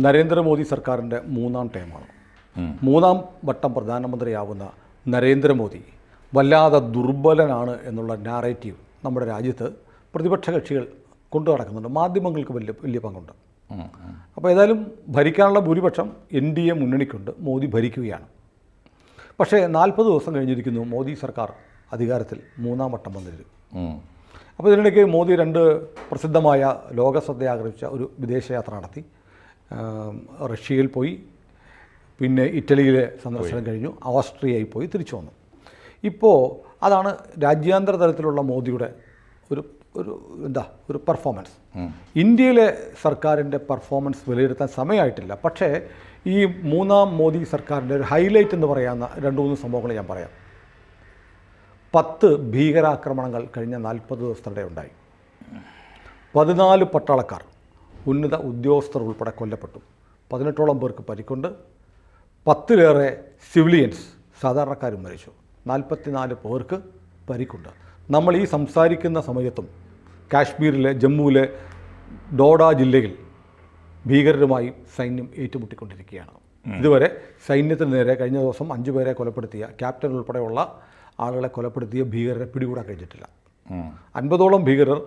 നരേന്ദ്രമോദി സർക്കാരിൻ്റെ മൂന്നാം ടേമാണ്. മൂന്നാം വട്ടം പ്രധാനമന്ത്രിയാവുന്ന നരേന്ദ്രമോദി വല്ലാതെ ദുർബലനാണ് എന്നുള്ള നാറേറ്റീവ് നമ്മുടെ രാജ്യത്ത് പ്രതിപക്ഷ കക്ഷികൾ കൊണ്ടു നടക്കുന്നുണ്ട്. മാധ്യമങ്ങൾക്ക് വലിയ പങ്കുണ്ട്. അപ്പോൾ ഏതായാലും ഭരിക്കാനുള്ള ഭൂരിപക്ഷം NDA മുന്നണിക്കുണ്ട്. മോദി ഭരിക്കുകയാണ്. പക്ഷേ 40 ദിവസം കഴിഞ്ഞിരിക്കുന്നു മോദി സർക്കാർ അധികാരത്തിൽ മൂന്നാം വട്ടം വന്നിരുന്നു. അപ്പോൾ ഇതിനിടയ്ക്ക് മോദി 2 പ്രസിദ്ധമായ ലോകശ്രദ്ധ ആകർഷിച്ച ഒരു വിദേശയാത്ര നടത്തി. റഷ്യയിൽ പോയി, പിന്നെ ഇറ്റലിയിലെ സന്ദർശനം കഴിഞ്ഞു, ഓസ്ട്രിയയിൽ പോയി തിരിച്ചു വന്നു. ഇപ്പോൾ അതാണ് രാജ്യാന്തര തലത്തിലുള്ള മോദിയുടെ ഒരു പെർഫോമൻസ്. ഇന്ത്യയിലെ സർക്കാരിൻ്റെ പെർഫോമൻസ് വിലയിരുത്താൻ സമയമായിട്ടില്ല. പക്ഷേ ഈ മൂന്നാം മോദി സർക്കാരിൻ്റെ ഒരു ഹൈലൈറ്റ് എന്ന് പറയാവുന്ന 2-3 സംഭവങ്ങൾ ഞാൻ പറയാം. 10 ഭീകരാക്രമണങ്ങൾ കഴിഞ്ഞ 40 ദിവസത്തിനിടെ ഉണ്ടായി. 14 പട്ടാളക്കാർ, ഉന്നത ഉദ്യോഗസ്ഥർ ഉൾപ്പെടെ കൊല്ലപ്പെട്ടു. 18ഓളം പേർക്ക് പരിക്കുണ്ട്. 10-ലേറെ സിവിലിയൻസ്, സാധാരണക്കാരും മരിച്ചു. 44 പേർക്ക് പരിക്കുണ്ട്. നമ്മൾ ഈ സംസാരിക്കുന്ന സമയത്തും കാശ്മീരിലെ ജമ്മുവിലെ ഡോഡ ജില്ലയിൽ ഭീകരരുമായി സൈന്യം ഏറ്റുമുട്ടിക്കൊണ്ടിരിക്കുകയാണ്. ഇതുവരെ സൈന്യത്തിന് നേരെ കഴിഞ്ഞ ദിവസം 5 പേരെ കൊലപ്പെടുത്തിയ, ക്യാപ്റ്റൻ ഉൾപ്പെടെയുള്ള ആളുകളെ കൊലപ്പെടുത്തിയ ഭീകരരെ പിടികൂടാൻ കഴിഞ്ഞിട്ടില്ല. 50ഓളം ഭീകരർ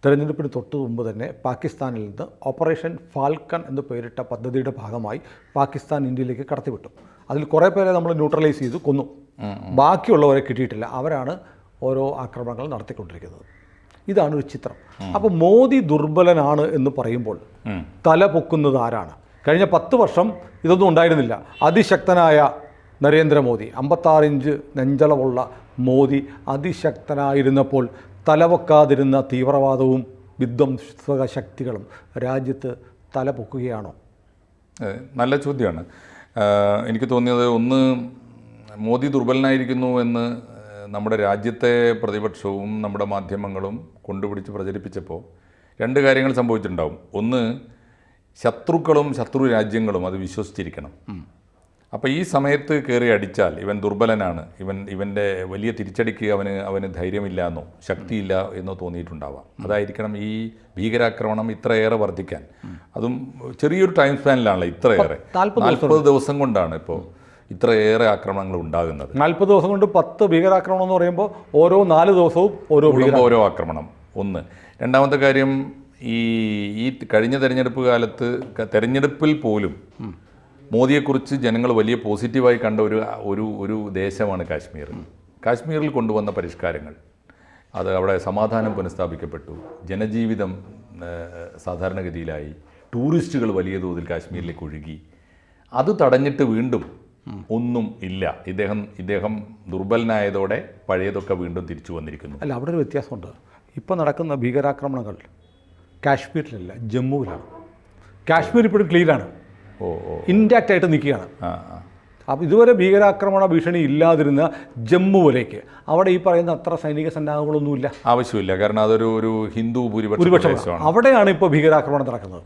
തെരഞ്ഞെടുപ്പിന് തൊട്ട് മുമ്പ് തന്നെ പാകിസ്ഥാനിൽ നിന്ന് ഓപ്പറേഷൻ ഫാൽക്കൺ എന്ന് പേരിട്ട പദ്ധതിയുടെ ഭാഗമായി പാകിസ്ഥാൻ ഇന്ത്യയിലേക്ക് കടത്തിവിട്ടു. അതിൽ കുറേ പേരെ നമ്മൾ ന്യൂട്രലൈസ് ചെയ്തു കൊന്നു. ബാക്കിയുള്ളവരെ കിട്ടിയിട്ടില്ല. അവരാണ് ഓരോ ആക്രമണങ്ങൾ നടത്തിക്കൊണ്ടിരിക്കുന്നത്. ഇതാണ് ഒരു ചിത്രം. അപ്പോൾ മോദി ദുർബലനാണ് എന്ന് പറയുമ്പോൾ തല പൊക്കുന്നത് ആരാണ്? കഴിഞ്ഞ 10 വർഷം ഇതൊന്നും ഉണ്ടായിരുന്നില്ല. അതിശക്തനായ നരേന്ദ്രമോദി, 56 ഇഞ്ച് നെഞ്ചളവുള്ള മോദി അതിശക്തനായിരുന്നപ്പോൾ തലപൊക്കാതിരുന്ന തീവ്രവാദവും വിധ്വംസക ശക്തികളും രാജ്യത്ത് തല പൊക്കുകയാണോ? നല്ല ചോദ്യമാണ്. എനിക്ക് തോന്നിയത്, ഒന്ന്, മോദി ദുർബലനായിരിക്കുന്നു എന്ന് നമ്മുടെ രാജ്യത്തെ പ്രതിപക്ഷവും നമ്മുടെ മാധ്യമങ്ങളും കൊണ്ടുപിടിച്ച് പ്രചരിപ്പിച്ചപ്പോൾ 2 കാര്യങ്ങൾ സംഭവിച്ചിട്ടുണ്ടാവും. ഒന്ന്, ശത്രുക്കളും ശത്രു രാജ്യങ്ങളും അത് വിശ്വസിച്ചിരിക്കണം. അപ്പോൾ ഈ സമയത്ത് കയറി അടിച്ചാൽ ഇവൻ ദുർബലനാണ്, ഇവൻ്റെ വലിയ തിരിച്ചടിക്ക് അവന് ധൈര്യമില്ല എന്നോ ശക്തിയില്ല എന്നോ തോന്നിയിട്ടുണ്ടാവാം. അതായിരിക്കണം ഈ ഭീകരാക്രമണം ഇത്രയേറെ വർദ്ധിക്കാൻ. അതും ചെറിയൊരു ടൈം സ്പാനിലാണല്ലോ ഇത്രയേറെ. 40 ദിവസം കൊണ്ടാണ് ഇപ്പോൾ ഇത്രയേറെ ആക്രമണങ്ങൾ ഉണ്ടാകുന്നത്. 40 ദിവസം കൊണ്ട് 10 ഭീകരാക്രമണം എന്ന് പറയുമ്പോൾ ഓരോ 4 ദിവസവും ഓരോ ആക്രമണം. ഒന്ന്. രണ്ടാമത്തെ കാര്യം, ഈ കഴിഞ്ഞ തെരഞ്ഞെടുപ്പ് കാലത്ത് തെരഞ്ഞെടുപ്പിൽ പോലും മോദിയെക്കുറിച്ച് ജനങ്ങൾ വലിയ പോസിറ്റീവായി കണ്ട ഒരു ദേശമാണ് കാശ്മീർ. കാശ്മീരിൽ കൊണ്ടുവന്ന പരിഷ്കാരങ്ങൾ, അത് അവിടെ സമാധാനം പുനഃസ്ഥാപിക്കപ്പെട്ടു, ജനജീവിതം സാധാരണഗതിയിലായി, ടൂറിസ്റ്റുകൾ വലിയ തോതിൽ കാശ്മീരിലേക്ക് ഒഴുകി. അത് തടഞ്ഞിട്ട് വീണ്ടും ഒന്നും ഇല്ല. ഇദ്ദേഹം ദുർബലനായതോടെ പഴയതൊക്കെ വീണ്ടും തിരിച്ചു വന്നിരിക്കുന്നു. അല്ല, അവിടെ ഒരു വ്യത്യാസമുണ്ട്. ഇപ്പോൾ നടക്കുന്ന ഭീകരാക്രമണങ്ങൾ കാശ്മീരിലല്ല, ജമ്മുവിലാണ്. കാശ്മീർ ഇപ്പോഴും ക്ലീനാണ്, ഇൻടാക്റ്റ് ആയിട്ട് നിൽക്കുകയാണ്. അപ്പോൾ ഇതുവരെ ഭീകരാക്രമണ ഭീഷണി ഇല്ലാതിരുന്ന ജമ്മുവിലേക്ക് അവിടെ ഈ പറയുന്ന അത്ര സൈനിക സന്നാഹങ്ങളൊന്നുമില്ല, ആവശ്യമില്ല. കാരണം അതൊരു ഹിന്ദു ഭൂരിപക്ഷമാണ്. അവിടെയാണ് ഇപ്പോൾ ഭീകരാക്രമണം നടക്കുന്നത്.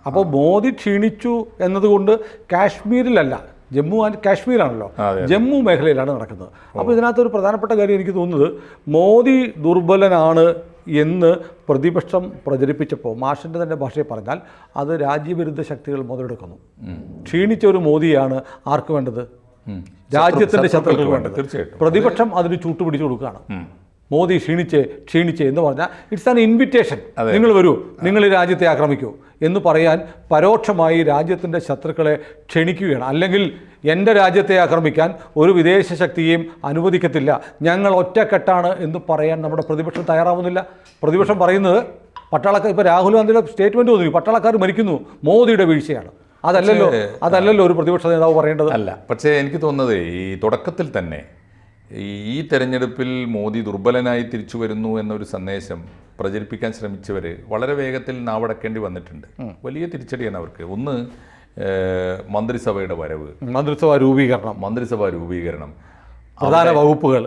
അപ്പോൾ മോദി ക്ഷീണിച്ചു എന്നതുകൊണ്ട് കാശ്മീരിലല്ല, ജമ്മു ആൻഡ് കാശ്മീരാണല്ലോ, ജമ്മു മേഖലയിലാണ് നടക്കുന്നത്. അപ്പോൾ ഇതിനകത്തൊരു പ്രധാനപ്പെട്ട കാര്യം എനിക്ക് തോന്നുന്നത്, മോദി ദുർബലനാണ് എന്ന് പ്രതിപക്ഷം പ്രചരിപ്പിച്ചപ്പോൾ മാഷിൻ്റെ തന്നെ ഭാഷയിൽ പറഞ്ഞാൽ അത് രാജ്യവിരുദ്ധ ശക്തികൾ മുതലെടുക്കുന്നു. ക്ഷീണിച്ച ഒരു മോദിയാണ് ആർക്ക് വേണ്ടത്? രാജ്യത്തിൻ്റെ ശത്രുക്കൾക്ക് വേണ്ടത്. പ്രതിപക്ഷം അതിന് ചൂട്ടുപിടിച്ചു കൊടുക്കുകയാണ്. മോദി ക്ഷീണിച്ചേ എന്ന് പറഞ്ഞാൽ ഇറ്റ്സ് ആൻ ഇൻവിറ്റേഷൻ. നിങ്ങൾ വരൂ, നിങ്ങൾ ഈ രാജ്യത്തെ ആക്രമിക്കൂ എന്ന് പറയാൻ പരോക്ഷമായി രാജ്യത്തിൻ്റെ ശത്രുക്കളെ ക്ഷണിക്കുകയാണ്. അല്ലെങ്കിൽ എൻ്റെ രാജ്യത്തെ ആക്രമിക്കാൻ ഒരു വിദേശ ശക്തിയെയും അനുവദിക്കത്തില്ല, ഞങ്ങൾ ഒറ്റക്കെട്ടാണ് എന്ന് പറയാൻ നമ്മുടെ പ്രതിപക്ഷം തയ്യാറാവുന്നില്ല. പ്രതിപക്ഷം പറയുന്നത് പട്ടാളക്കാർ, ഇപ്പോൾ രാഹുൽ ഗാന്ധിയുടെ സ്റ്റേറ്റ്മെൻറ്റ് തോന്നി, പട്ടാളക്കാർ മരിക്കുന്നു, മോദിയുടെ വീഴ്ചയാണ്. അതല്ലല്ലോ ഒരു പ്രതിപക്ഷ നേതാവ് പറയേണ്ടത്. അല്ല, പക്ഷേ എനിക്ക് തോന്നുന്നത് ഈ തുടക്കത്തിൽ തന്നെ ഈ തെരഞ്ഞെടുപ്പിൽ മോദി ദുർബലനായി തിരിച്ചു വരുന്നു എന്നൊരു സന്ദേശം പ്രചരിപ്പിക്കാൻ ശ്രമിച്ചവർ വളരെ വേഗത്തിൽ നാവടക്കേണ്ടി വന്നിട്ടുണ്ട്. വലിയ തിരിച്ചടിയാണ് അവർക്ക്. ഒന്ന്, മന്ത്രിസഭയുടെ വരവ്, മന്ത്രിസഭാ രൂപീകരണം, പ്രധാന വകുപ്പുകൾ,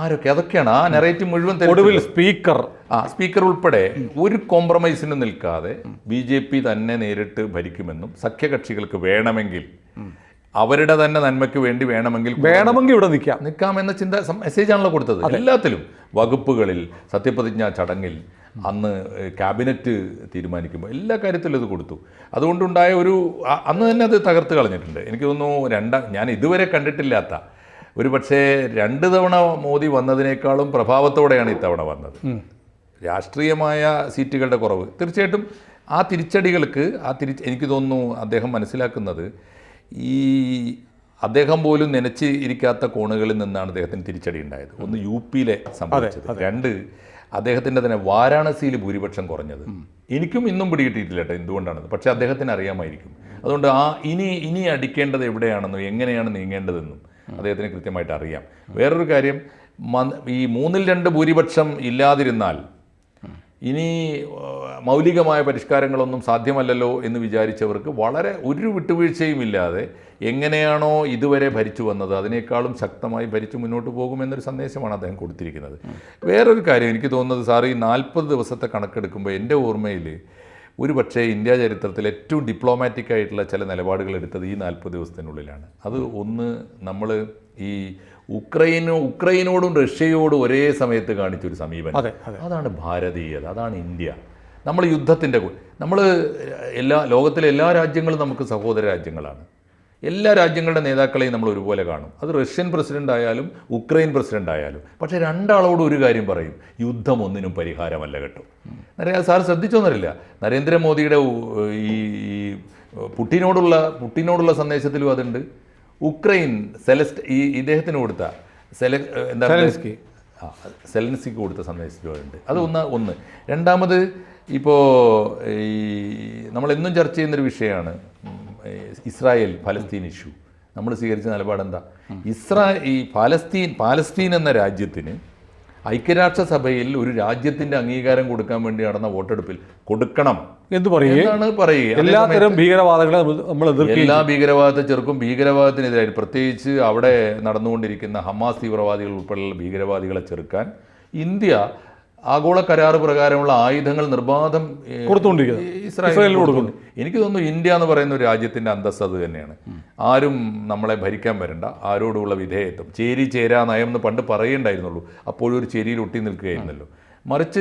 ആരൊക്കെ, അതൊക്കെയാണ് ആ നെറേറ്റീവ് മുഴുവൻ. ഒടുവിൽ സ്പീക്കർ ഉൾപ്പെടെ ഒരു കോംപ്രമൈസിന് നിൽക്കാതെ BJP തന്നെ നേരിട്ട് ഭരിക്കുമെന്നും സഖ്യകക്ഷികൾക്ക് വേണമെങ്കിൽ അവരുടെ തന്നെ നന്മയ്ക്ക് വേണ്ടി വേണമെങ്കിൽ ഇവിടെ നിൽക്കാമെന്ന മെസ്സേജാണല്ലോ കൊടുത്തത്. എല്ലാത്തിലും, വകുപ്പുകളിൽ, സത്യപ്രതിജ്ഞാ ചടങ്ങിൽ, അന്ന് ക്യാബിനറ്റ് തീരുമാനിക്കുമ്പോൾ എല്ലാ കാര്യത്തിലും ഇത് കൊടുത്തു. അതുകൊണ്ടുണ്ടായ അന്ന് തന്നെ അത് തകർത്ത് കളഞ്ഞിട്ടുണ്ട്. എനിക്ക് തോന്നുന്നു ഞാൻ ഇതുവരെ കണ്ടിട്ടില്ലാത്ത ഒരു പക്ഷേ 2 തവണ മോദി വന്നതിനേക്കാളും പ്രഭാവത്തോടെയാണ് ഇത്തവണ വന്നത്. രാഷ്ട്രീയമായ സീറ്റുകളുടെ കുറവ് തീർച്ചയായിട്ടും ആ തിരിച്ചടികൾക്ക് എനിക്ക് തോന്നുന്നു അദ്ദേഹം മനസ്സിലാക്കുന്നത് അദ്ദേഹം പോലും നനച്ച് ഇരിക്കാത്ത കോണുകളിൽ നിന്നാണ് അദ്ദേഹത്തിന് തിരിച്ചടി ഉണ്ടായത്. ഒന്ന് യുപിയിലെ സംഭവിച്ചത്, 2 അദ്ദേഹത്തിൻ്റെ തന്നെ വാരാണസിയിൽ ഭൂരിപക്ഷം കുറഞ്ഞത്. എനിക്കും ഇന്നും പിടികിട്ടിയിട്ടില്ല കേട്ടോ എന്തുകൊണ്ടാണെന്ന്, പക്ഷേ അദ്ദേഹത്തിന് അറിയാമായിരിക്കും. അതുകൊണ്ട് ഇനി അടിക്കേണ്ടത് എവിടെയാണെന്നും എങ്ങനെയാണ് നീങ്ങേണ്ടതെന്നും അദ്ദേഹത്തിന് കൃത്യമായിട്ട് അറിയാം. വേറൊരു കാര്യം, ഈ 3/2 ഭൂരിപക്ഷം ഇല്ലാതിരുന്നാൽ ഇനി മൗലികമായ പരിഷ്കാരങ്ങളൊന്നും സാധ്യമല്ലല്ലോ എന്ന് വിചാരിച്ചവർക്ക് ഒരു വിട്ടുവീഴ്ചയും ഇല്ലാതെ എങ്ങനെയാണോ ഇതുവരെ ഭരിച്ചു വന്നത് അതിനേക്കാളും ശക്തമായി ഭരിച്ചു മുന്നോട്ട് പോകുമെന്നൊരു സന്ദേശമാണ് അദ്ദേഹം കൊടുത്തിരിക്കുന്നത്. വേറൊരു കാര്യം എനിക്ക് തോന്നുന്നത്, സാർ ഈ 40 ദിവസത്തെ കണക്കെടുക്കുമ്പോൾ എൻ്റെ ഓർമ്മയിൽ ഒരു പക്ഷേ ഇന്ത്യ ചരിത്രത്തിൽ ഏറ്റവും ഡിപ്ലോമാറ്റിക് ആയിട്ടുള്ള ചില നിലപാടുകൾ എടുത്തത് ഈ 40 ദിവസത്തിനുള്ളിലാണ്. അത് ഒന്ന്, നമ്മൾ ഈ ഉക്രൈനോടും റഷ്യയോടും ഒരേ സമയത്ത് കാണിച്ചൊരു സമീപനം, അതാണ് ഭാരതീയത, അതാണ് ഇന്ത്യ. നമ്മൾ ലോകത്തിലെ എല്ലാ രാജ്യങ്ങളും നമുക്ക് സഹോദര രാജ്യങ്ങളാണ്. എല്ലാ രാജ്യങ്ങളുടെ നേതാക്കളെയും നമ്മൾ ഒരുപോലെ കാണും. അത് റഷ്യൻ പ്രസിഡന്റ് ആയാലും ഉക്രൈൻ പ്രസിഡന്റ് ആയാലും. പക്ഷേ രണ്ടാളോടും ഒരു കാര്യം പറയും, യുദ്ധം ഒന്നിനും പരിഹാരമല്ല കേട്ടോ. സാർ ശ്രദ്ധിച്ചോന്നറിയില്ല, നരേന്ദ്രമോദിയുടെ ഈ പുട്ടിനോടുള്ള സന്ദേശത്തിലും അതുണ്ട്. ഉക്രൈൻ ഇദ്ദേഹത്തിന് കൊടുത്ത സെലൻസ്കിക്ക് കൊടുത്ത സന്ദേശത്തിലും അതുണ്ട്. അത് ഒന്ന്. രണ്ടാമത്, ഇപ്പോൾ നമ്മളെന്നും ചർച്ച ചെയ്യുന്നൊരു വിഷയമാണ് ഇസ്രായേൽ ഫലസ്തീൻ ഇഷ്യൂ. നമ്മൾ സ്വീകരിച്ച നിലപാടെന്താ? പാലസ്തീൻ എന്ന രാജ്യത്തിന് ഐക്യരാഷ്ട്രസഭയിൽ ഒരു രാജ്യത്തിന്റെ അംഗീകാരം കൊടുക്കാൻ വേണ്ടി നടന്ന വോട്ടെടുപ്പിൽ കൊടുക്കണം എന്ന് പറയുക. എല്ലാ ഭീകരവാദത്തെ ചെറുക്കും, ഭീകരവാദത്തിനെതിരായി പ്രത്യേകിച്ച് അവിടെ നടന്നുകൊണ്ടിരിക്കുന്ന ഹമാസ് തീവ്രവാദികൾ ഉൾപ്പെടെയുള്ള ഭീകരവാദികളെ ചെറുക്കാൻ ഇന്ത്യ ആഗോള കരാർ പ്രകാരമുള്ള ആയുധങ്ങൾ നിർബാധം ഇസ്രായേലിന് കൊടുക്കുന്നു. എനിക്ക് തോന്നുന്നു ഇന്ത്യ എന്ന് പറയുന്ന ഒരു രാജ്യത്തിൻ്റെ അന്തസ്സ് അത് തന്നെയാണ്. ആരും നമ്മളെ ഭരിക്കാൻ വരണ്ട, ആരോടുള്ള വിധേയത്വം, ചേരാ നയം എന്ന് പണ്ട് പറയേണ്ടായിരുന്നുള്ളൂ, അപ്പോഴും ഒരു ചേരിയിൽ ഒട്ടി നിൽക്കുകയായിരുന്നല്ലോ. മറിച്ച്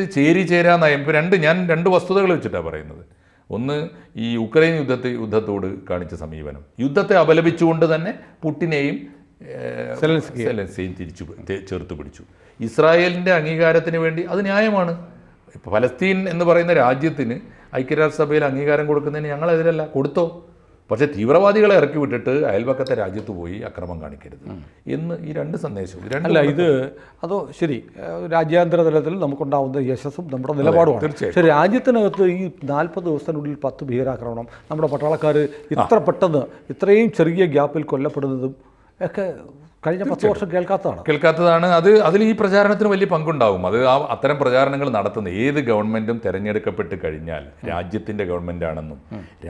ചേരാ നയം. ഇപ്പോൾ ഞാൻ 2 വസ്തുതകൾ വെച്ചിട്ടാണ് പറയുന്നത്. ഒന്ന്, ഈ യുക്രൈൻ യുദ്ധത്തോട് കാണിച്ച സമീപനം, യുദ്ധത്തെ അപലപിച്ചുകൊണ്ട് തന്നെ പുട്ടിനെയും സെലൻസിയെയും ചേർത്ത് പിടിച്ചു. ഇസ്രായേലിൻ്റെ അംഗീകാരത്തിന് വേണ്ടി അത് ന്യായമാണ്. ഇപ്പോൾ ഫലസ്തീൻ എന്ന് പറയുന്ന രാജ്യത്തിന് ഐക്യരാഷ്ട്രസഭയിൽ അംഗീകാരം കൊടുക്കുന്നതിന് ഞങ്ങളെതിരല്ല, കൊടുത്തോ. പക്ഷേ തീവ്രവാദികളെ ഇറക്കി വിട്ടിട്ട് അയൽപക്കത്തെ രാജ്യത്ത് പോയി അക്രമം കാണിക്കരുത് എന്ന് ഈ 2 സന്ദേശവും. അതോ ശരി, രാജ്യാന്തര തലത്തിൽ നമുക്കുണ്ടാവുന്ന യശസ്സും നമ്മുടെ നിലപാടുമാണ്. പക്ഷേ രാജ്യത്തിനകത്ത് ഈ 40 ദിവസത്തിനുള്ളിൽ 10 ഭീകരാക്രമണം, നമ്മുടെ പട്ടാളക്കാർ ഇത്ര പെട്ടെന്ന് ഇത്രയും ചെറിയ ഗ്യാപ്പിൽ കൊല്ലപ്പെടുന്നതും ഒക്കെ കഴിഞ്ഞ 10 വർഷം കേൾക്കാത്തതാണ്. അതിൽ ഈ പ്രചാരണത്തിന് വലിയ പങ്കുണ്ടാവും. അത്തരം പ്രചാരണങ്ങൾ നടത്തുന്ന ഏത് ഗവൺമെൻറ്റും തിരഞ്ഞെടുക്കപ്പെട്ട് കഴിഞ്ഞാൽ രാജ്യത്തിൻ്റെ ഗവൺമെൻറ്റാണെന്നും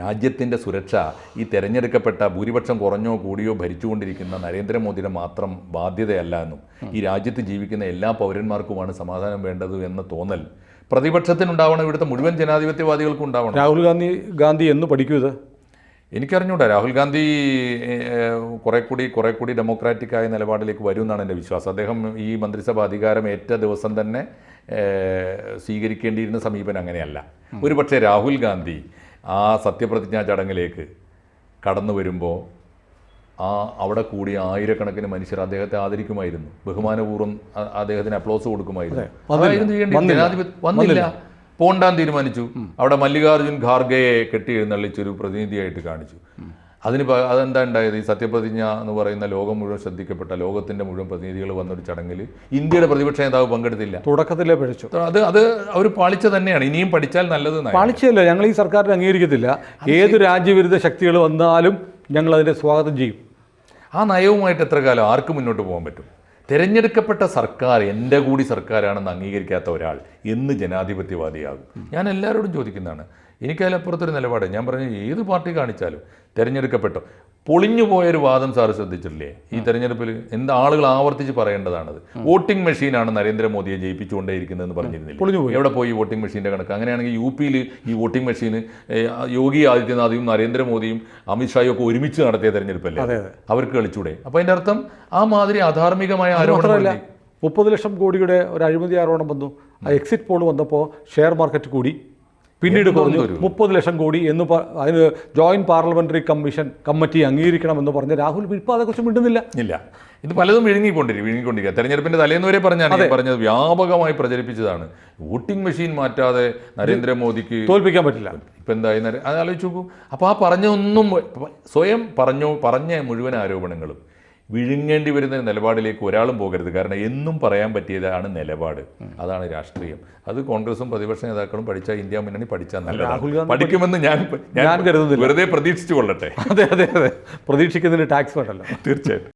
രാജ്യത്തിൻ്റെ സുരക്ഷ ഈ തിരഞ്ഞെടുക്കപ്പെട്ട ഭൂരിപക്ഷം കുറഞ്ഞോ കൂടിയോ ഭരിച്ചുകൊണ്ടിരിക്കുന്ന നരേന്ദ്രമോദിയുടെ മാത്രം ബാധ്യതയല്ല എന്നും ഈ രാജ്യത്ത് ജീവിക്കുന്ന എല്ലാ പൗരന്മാർക്കുമാണ് സമാധാനം വേണ്ടത് എന്ന തോന്നൽ പ്രതിപക്ഷത്തിനുണ്ടാവണം, ഇവിടുത്തെ മുഴുവൻ ജനാധിപത്യവാദികൾക്കും ഉണ്ടാവണം. രാഹുൽ ഗാന്ധി എന്ന് പഠിക്കൂ ഇത്? എനിക്കറിഞ്ഞൂടാ. രാഹുൽ ഗാന്ധി കുറെ കൂടി ഡെമോക്രാറ്റിക്കായ നിലപാടിലേക്ക് വരും എന്നാണ് എൻ്റെ വിശ്വാസം. അദ്ദേഹം ഈ മന്ത്രിസഭ അധികാരം ഏറ്റ ദിവസം തന്നെ സ്വീകരിക്കേണ്ടിയിരുന്ന സമീപനം അങ്ങനെയല്ല. ഒരു പക്ഷേ രാഹുൽ ഗാന്ധി ആ സത്യപ്രതിജ്ഞാ ചടങ്ങിലേക്ക് കടന്നു വരുമ്പോൾ അവിടെ കൂടി ആയിരക്കണക്കിന് മനുഷ്യർ അദ്ദേഹത്തെ ആദരിക്കുമായിരുന്നു, ബഹുമാനപൂർവ്വം അദ്ദേഹത്തിന് അപ്ലോസ് കൊടുക്കുമായിരുന്നു. വന്നില്ല, പോണ്ടാൻ തീരുമാനിച്ചു. അവിടെ മല്ലികാർജുൻ ഖാർഗെയെ കെട്ടി എഴുന്നള്ളിച്ചൊരു പ്രതിനിധിയായിട്ട് കാണിച്ചു. അതെന്താ ഉണ്ടായത്? ഈ സത്യപ്രതിജ്ഞ എന്ന് പറയുന്ന ലോകം മുഴുവൻ ശ്രദ്ധിക്കപ്പെട്ട ലോകത്തിന്റെ മുഴുവൻ പ്രതിനിധികൾ വന്നൊരു ചടങ്ങിൽ ഇന്ത്യയുടെ പ്രതിപക്ഷ നേതാവ് പങ്കെടുത്തില്ല. തുടക്കത്തിലേ പഠിച്ചു. അത് അവർ പാളിച്ച തന്നെയാണ്. ഇനിയും പഠിച്ചാൽ നല്ലത്. പാളിച്ചയല്ല, ഞങ്ങൾ ഈ സർക്കാരിനെ അംഗീകരിക്കത്തില്ല. ഏത് രാജ്യവിരുദ്ധ ശക്തികൾ വന്നാലും ഞങ്ങൾ അതിനെ സ്വാഗതം ചെയ്യും. ആ നയവുമായിട്ട് എത്ര കാലം ആർക്ക് മുന്നോട്ട് പോകാൻ പറ്റും? തിരഞ്ഞെടുക്കപ്പെട്ട സർക്കാർ എൻ്റെ കൂടി സർക്കാരാണെന്ന് അംഗീകരിക്കാത്ത ഒരാൾ എന്ന് ജനാധിപത്യവാദിയാകും? ഞാൻ എല്ലാവരോടും ചോദിക്കുന്നതാണ്. എനിക്കതിലപ്പുറത്തൊരു നിലപാട്. ഞാൻ പറഞ്ഞു, ഏത് പാർട്ടി കാണിച്ചാലും തിരഞ്ഞെടുക്കപ്പെട്ടോ പൊളിഞ്ഞു പോയൊരു വാദം സാറ് ശ്രദ്ധിച്ചിട്ടില്ലേ ഈ തെരഞ്ഞെടുപ്പിൽ? ആളുകൾ ആവർത്തിച്ച് പറയേണ്ടതാണത്. വോട്ടിംഗ് മെഷീനാണ് നരേന്ദ്രമോദിയെ ജയിപ്പിച്ചുകൊണ്ടേയിരിക്കുന്നതെന്ന് പറഞ്ഞിരുന്നില്ല. എവിടെ പോയി വോട്ടിംഗ് മെഷീൻ്റെ കണക്ക്? അങ്ങനെയാണെങ്കിൽ യു-പിയിൽ ഈ വോട്ടിംഗ് മെഷീൻ യോഗി ആദിത്യനാഥും നരേന്ദ്രമോദിയും അമിത്ഷായും ഒക്കെ ഒരുമിച്ച് നടത്തിയ തെരഞ്ഞെടുപ്പല്ലേ? അവർക്ക് കളിച്ചൂടെ? അപ്പോൾ അതിൻ്റെ അർത്ഥം ആ മാതിരി അധാർമികമായ ആരോപണമല്ല. 30 ലക്ഷം കോടിയുടെ ഒരു അഴിമതി ആരോപണം വന്നു. ആ എക്സിറ്റ് പോൾ വന്നപ്പോൾ ഷെയർ മാർക്കറ്റ് കൂടി, പിന്നീട് കുറഞ്ഞു 30 ലക്ഷം കോടി എന്ന് അതിന് ജോയിൻറ്റ് പാർലമെൻ്ററി കമ്മിറ്റി അംഗീകരിക്കണമെന്ന് പറഞ്ഞ് രാഹുൽ ഇപ്പോൾ അതേക്കുറിച്ച് മിണ്ടുന്നില്ല. ഇല്ല, ഇത് പലതും വിഴുങ്ങിക്കൊണ്ടിരിക്കുക. തെരഞ്ഞെടുപ്പിന്റെ തലേന്ന് വരെ പറഞ്ഞാണ് പറഞ്ഞത്, വ്യാപകമായി പ്രചരിപ്പിച്ചതാണ്. വോട്ടിംഗ് മെഷീൻ മാറ്റാതെ നരേന്ദ്രമോദിക്ക് തോൽപ്പിക്കാൻ പറ്റില്ല. ഇപ്പം എന്തായി അത് ആലോചിച്ച് നോക്കൂ. അപ്പോൾ ആ പറഞ്ഞൊന്നും സ്വയം പറഞ്ഞ മുഴുവൻ ആരോപണങ്ങളും വിഴുങ്ങേണ്ടി വരുന്ന നിലപാടിലേക്ക് ഒരാളും പോകരുത്. കാരണം എന്നും പറയാൻ പറ്റിയതാണ് നിലപാട്, അതാണ് രാഷ്ട്രീയം. അത് കോൺഗ്രസും പ്രതിപക്ഷ നേതാക്കളും പഠിച്ചാൽ, ഇന്ത്യ മുന്നണി പഠിച്ചാൽ നല്ലതാണ്. പഠിക്കുമെന്ന് ഞാൻ കരുതുന്നില്ല. വെറുതെ പ്രതീക്ഷിച്ചു കൊള്ളട്ടെ. അതെ, പ്രതീക്ഷിക്കുന്നതിന് ടാക്സ് വേണ്ടല്ലോ. തീർച്ചയായിട്ടും.